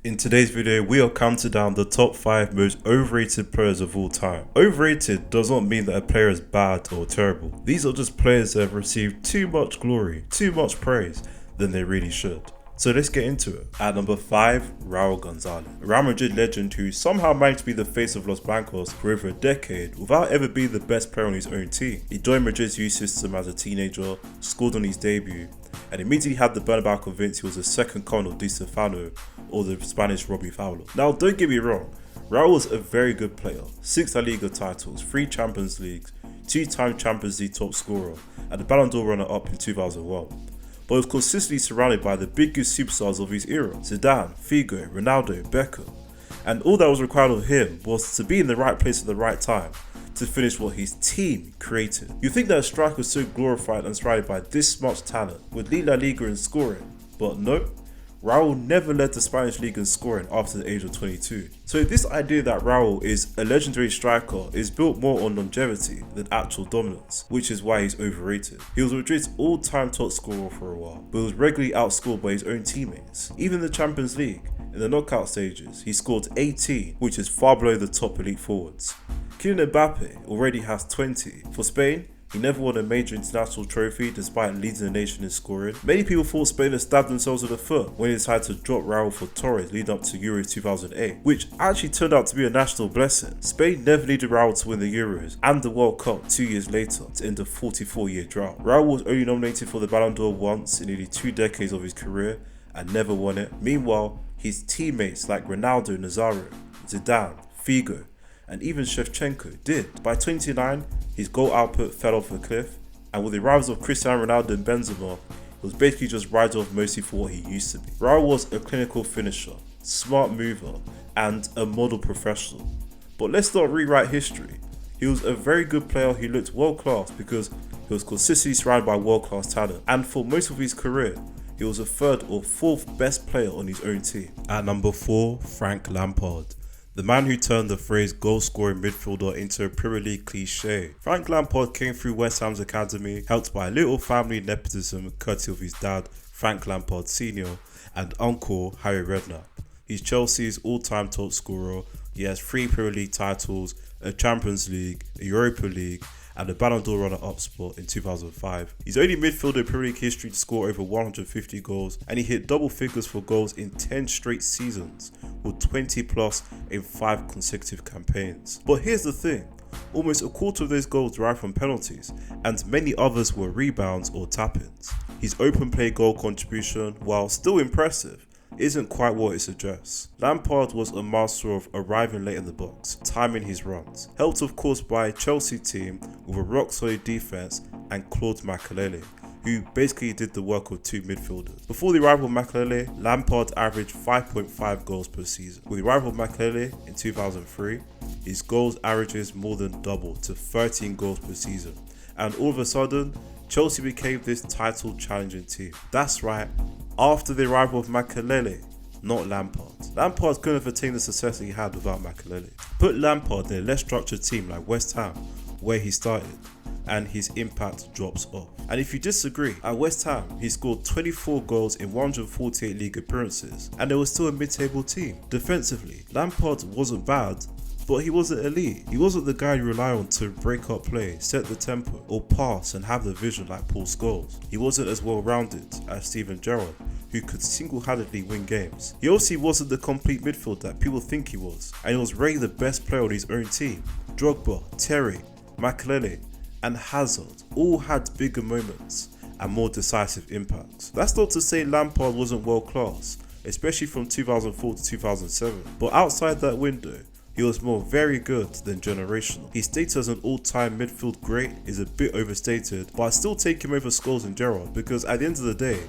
In today's video, we are counting down the top 5 most overrated players of all time. Overrated does not mean that a player is bad or terrible. These are just players that have received too much glory, too much praise than they really should. So let's get into it. At number 5, Raul Gonzalez, a Real Madrid legend who somehow managed to be the face of Los Blancos for over a decade without ever being the best player on his own team. He joined Madrid's youth system as a teenager, scored on his debut, and immediately had the Bernabeu convinced he was the second coming of Di Stefano or the Spanish Robbie Fowler. Now, don't get me wrong, Raul was a very good player. 6 La Liga titles, 3 Champions Leagues, 2-time Champions League top scorer, and the Ballon d'Or runner-up in 2001. But he was consistently surrounded by the biggest superstars of his era: Zidane, Figo, Ronaldo, Beckham. And all that was required of him was to be in the right place at the right time to finish what his team created. You think that a striker was so glorified and surrounded by this much talent would lead La Liga in scoring, but no. Raul never led the Spanish league in scoring after the age of 22. So this idea that Raul is a legendary striker is built more on longevity than actual dominance, which is why he's overrated. He was Madrid's all-time top scorer for a while, but was regularly outscored by his own teammates. Even in the Champions League, in the knockout stages, he scored 18, which is far below the top elite forwards. Kylian Mbappe already has 20. For Spain, he never won a major international trophy despite leading the nation in scoring. Many people thought Spain had stabbed themselves in the foot when they decided to drop Raul for Torres leading up to Euros 2008, which actually turned out to be a national blessing. Spain never needed Raul to win the Euros and the World Cup 2 years later to end a 44-year drought. Raul was only nominated for the Ballon d'Or once in nearly 2 decades of his career and never won it. Meanwhile, his teammates like Ronaldo, Nazario, Zidane, Figo, and even Shevchenko did. By 29, his goal output fell off a cliff, and with the arrivals of Cristiano Ronaldo and Benzema, he was basically just riding off mostly for what he used to be. Raul was a clinical finisher, smart mover, and a model professional. But let's not rewrite history. He was a very good player who looked world class because he was consistently surrounded by world class talent, and for most of his career, he was the 3rd or 4th best player on his own team. At number 4, Frank Lampard, the man who turned the phrase goal-scoring midfielder into a Premier League cliche. Frank Lampard came through West Ham's academy, helped by a little family nepotism courtesy of his dad, Frank Lampard Sr., and uncle, Harry Redknapp. He's Chelsea's all-time top scorer. He has 3 Premier League titles, a Champions League, a Europa League, and a Ballon d'Or runner-up spot in 2005. He's only midfielder in Premier League history to score over 150 goals, and he hit double figures for goals in 10 straight seasons, with 20 plus in 5 consecutive campaigns. But here's the thing, almost a quarter of those goals derived from penalties, and many others were rebounds or tap-ins. His open play goal contribution, while still impressive, isn't quite what it suggests. Lampard was a master of arriving late in the box, timing his runs, helped of course by a Chelsea team with a rock solid defense and Claude Makélélé, who basically did the work of 2 midfielders. Before the arrival of Makélélé, Lampard averaged 5.5 goals per season. With the arrival of Makélélé in 2003, his goals averages more than doubled to 13 goals per season, and all of a sudden, Chelsea became this title challenging team. That's right, after the arrival of Makélélé, not Lampard. Lampard couldn't have attained the success he had without Makélélé. Put Lampard in a less structured team like West Ham, where he started, and his impact drops off. And if you disagree, at West Ham, he scored 24 goals in 148 league appearances, and they were still a mid-table team. Defensively, Lampard wasn't bad, but he wasn't elite. He wasn't the guy you rely on to break up play, set the tempo, or pass and have the vision like Paul Scholes. He wasn't as well-rounded as Steven Gerrard, who could single-handedly win games. He obviously wasn't the complete midfield that people think he was, and he was rated the best player on his own team. Drogba, Terry, Makélélé, and Hazard all had bigger moments and more decisive impacts. That's not to say Lampard wasn't world-class, especially from 2004 to 2007, but outside that window, he was more very good than generational. His status as an all-time midfield great is a bit overstated, but I still take him over Scholes and Gerrard because at the end of the day,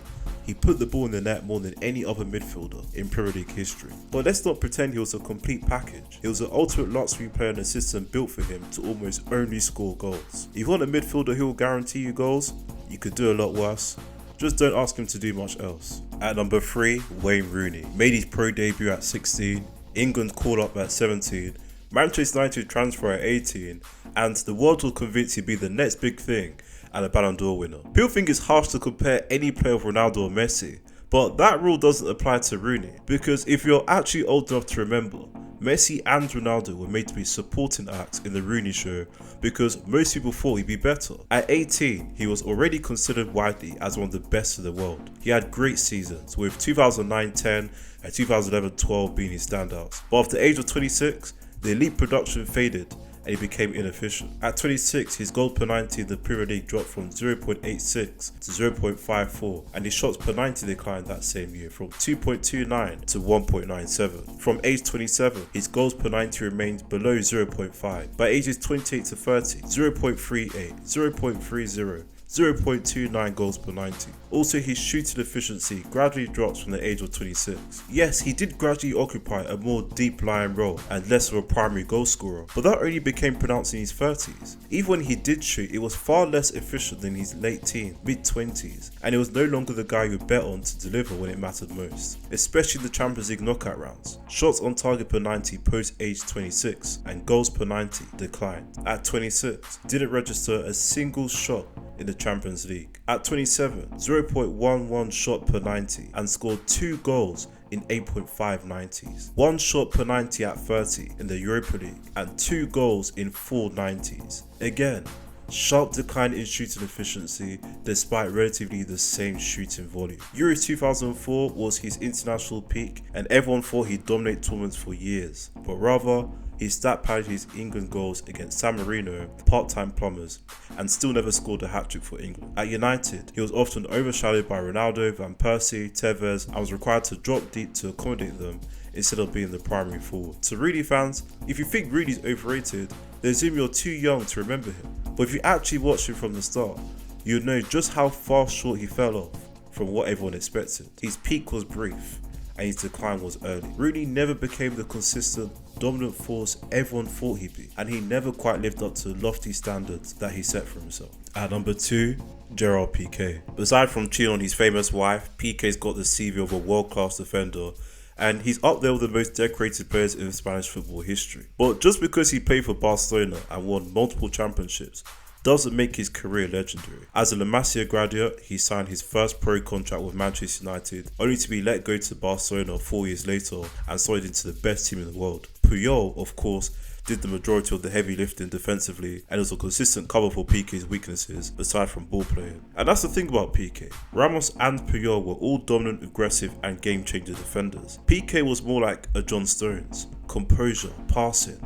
he put the ball in the net more than any other midfielder in Premier League history. But let's not pretend he was a complete package. He was an ultimate luxury player and a system built for him to almost only score goals. If you want a midfielder who will guarantee you goals, you could do a lot worse. Just don't ask him to do much else. At number 3, Wayne Rooney. Made his pro debut at 16, England called up at 17, Manchester United transfer at 18, and the world will convince he'd be the next big thing and a Ballon d'Or winner. People think it's harsh to compare any player with Ronaldo or Messi, But that rule doesn't apply to Rooney, because if you're actually old enough to remember, Messi and Ronaldo were made to be supporting acts in the Rooney show because most people thought he'd be better. At 18, he was already considered widely as one of the best in the world. He had great seasons, with 2009-10 and 2011-12 being his standouts. But after the age of 26, the elite production faded and he became inefficient. At 26, his goals per 90 in the Premier League dropped from 0.86 to 0.54, and his shots per 90 declined that same year from 2.29 to 1.97. From age 27, his goals per 90 remained below 0.5. By ages 28 to 30, 0.38, 0.30, 0.29 goals per 90. Also, his shooting efficiency gradually drops from the age of 26. Yes, he did gradually occupy a more deep-lying role and less of a primary goal scorer, but that only became pronounced in his 30s. Even when he did shoot, it was far less efficient than his late teens, mid-20s, and it was no longer the guy you bet on to deliver when it mattered most, especially in the Champions League knockout rounds. Shots on target per 90 post age 26, and goals per 90 declined. At 26, didn't register a single shot in the Champions League. At 27, 0.11 shot per 90 and scored 2 goals in 8.5 90s. 1 shot per 90 at 30 in the Europa League and 2 goals in 4 90s. Again, sharp decline in shooting efficiency despite relatively the same shooting volume. Euros 2004 was his international peak and everyone thought he'd dominate tournaments for years, but rather he stat padded his England goals against San Marino, part-time plumbers, and still never scored a hat-trick for England. At United, he was often overshadowed by Ronaldo, Van Persie, Tevez, and was required to drop deep to accommodate them instead of being the primary forward. So Rooney fans, if you think Rooney's overrated, then assume you're too young to remember him. But if you actually watched him from the start, you'd know just how far short he fell off from what everyone expected. His peak was brief, and his decline was early. Rooney never became the consistent, dominant force everyone thought he'd be, and he never quite lived up to the lofty standards that he set for himself. At number 2, Gerard Pique. Aside from cheating on his famous wife, Pique's got the CV of a world-class defender, and he's up there with the most decorated players in Spanish football history. But just because he played for Barcelona and won multiple championships doesn't make his career legendary. As a La Masia graduate, he signed his first pro contract with Manchester United, only to be let go to Barcelona 4 years later and sold into the best team in the world. Puyol, of course, did the majority of the heavy lifting defensively and was a consistent cover for Pique's weaknesses aside from ball playing. And that's the thing about Pique. Ramos and Puyol were all dominant, aggressive and game-changer defenders. Pique was more like a John Stones, composure, passing,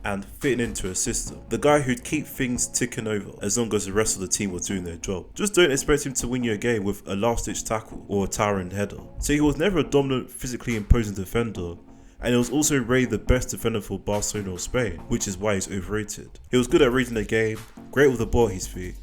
and fitting into a system. The guy who'd keep things ticking over as long as the rest of the team was doing their job. Just don't expect him to win you a game with a last-ditch tackle or a towering header. So he was never a dominant, physically imposing defender, and he was also rated the best defender for Barcelona or Spain, which is why he's overrated. He was good at reading the game, great with the ball at his feet,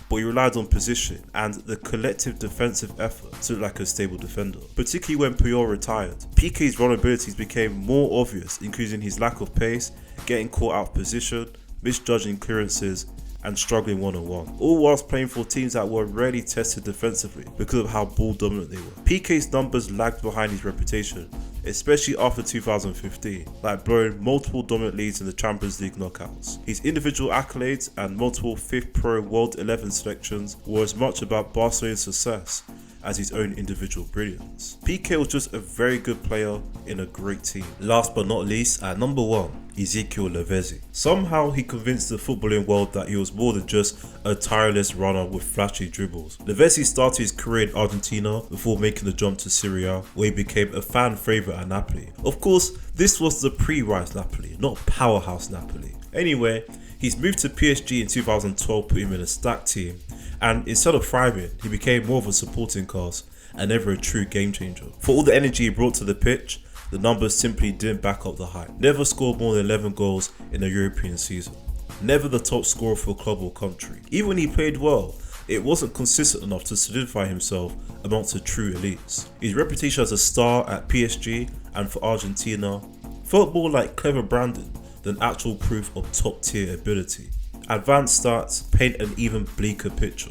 but he relied on position and the collective defensive effort to look like a stable defender. Particularly when Puyol retired, Pique's vulnerabilities became more obvious, including his lack of pace, getting caught out of position, misjudging clearances, and struggling one-on-one, all whilst playing for teams that were rarely tested defensively because of how ball dominant they were. Pique's numbers lagged behind his reputation, especially after 2015, like blowing multiple dominant leads in the Champions League knockouts. His individual accolades and multiple 5th Pro World 11 selections were as much about Barcelona's success as his own individual brilliance. Pique was just a very good player in a great team. Last but not least, at number 1, Ezequiel Lavezzi. Somehow he convinced the footballing world that he was more than just a tireless runner with flashy dribbles. Lavezzi started his career in Argentina before making the jump to Serie A, where he became a fan favourite at Napoli. Of course, this was the pre-rise Napoli, not powerhouse Napoli. Anyway, he's moved to PSG in 2012, put him in a stacked team, and instead of thriving, he became more of a supporting cast and never a true game changer. For all the energy he brought to the pitch, the numbers simply didn't back up the hype. Never scored more than 11 goals in a European season. Never the top scorer for a club or country. Even when he played well, it wasn't consistent enough to solidify himself amongst the true elites. His reputation as a star at PSG and for Argentina felt more like clever branding than actual proof of top tier ability. Advanced stats paint an even bleaker picture.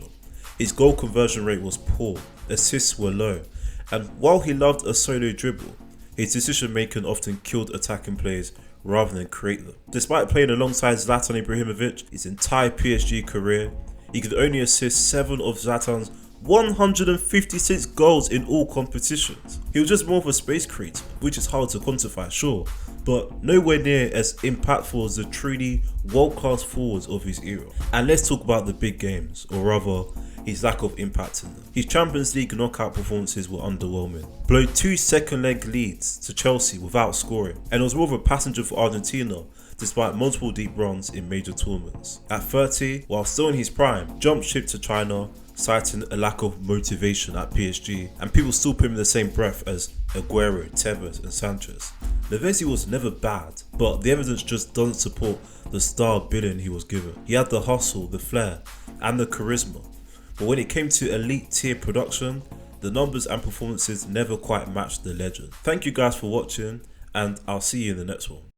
His goal conversion rate was poor, assists were low, and while he loved a solo dribble, his decision making often killed attacking plays rather than create them. Despite playing alongside Zlatan Ibrahimovic his entire PSG career, he could only assist 7 of Zlatan's 156 goals in all competitions. He was just more of a space creator, which is hard to quantify, sure, but nowhere near as impactful as the truly world-class forwards of his era. And let's talk about the big games, or rather, his lack of impact in them. His Champions League knockout performances were underwhelming. Blew 2 second-leg leads to Chelsea without scoring, and was more of a passenger for Argentina despite multiple deep runs in major tournaments. At 30, while still in his prime, jumped ship to China, citing a lack of motivation at PSG, and people still put him in the same breath as Aguero, Tevez and Sanchez. Lavezzi was never bad, but the evidence just doesn't support the star billing he was given. He had the hustle, the flair and the charisma, but when it came to elite tier production, the numbers and performances never quite matched the legend. Thank you guys for watching, and I'll see you in the next one.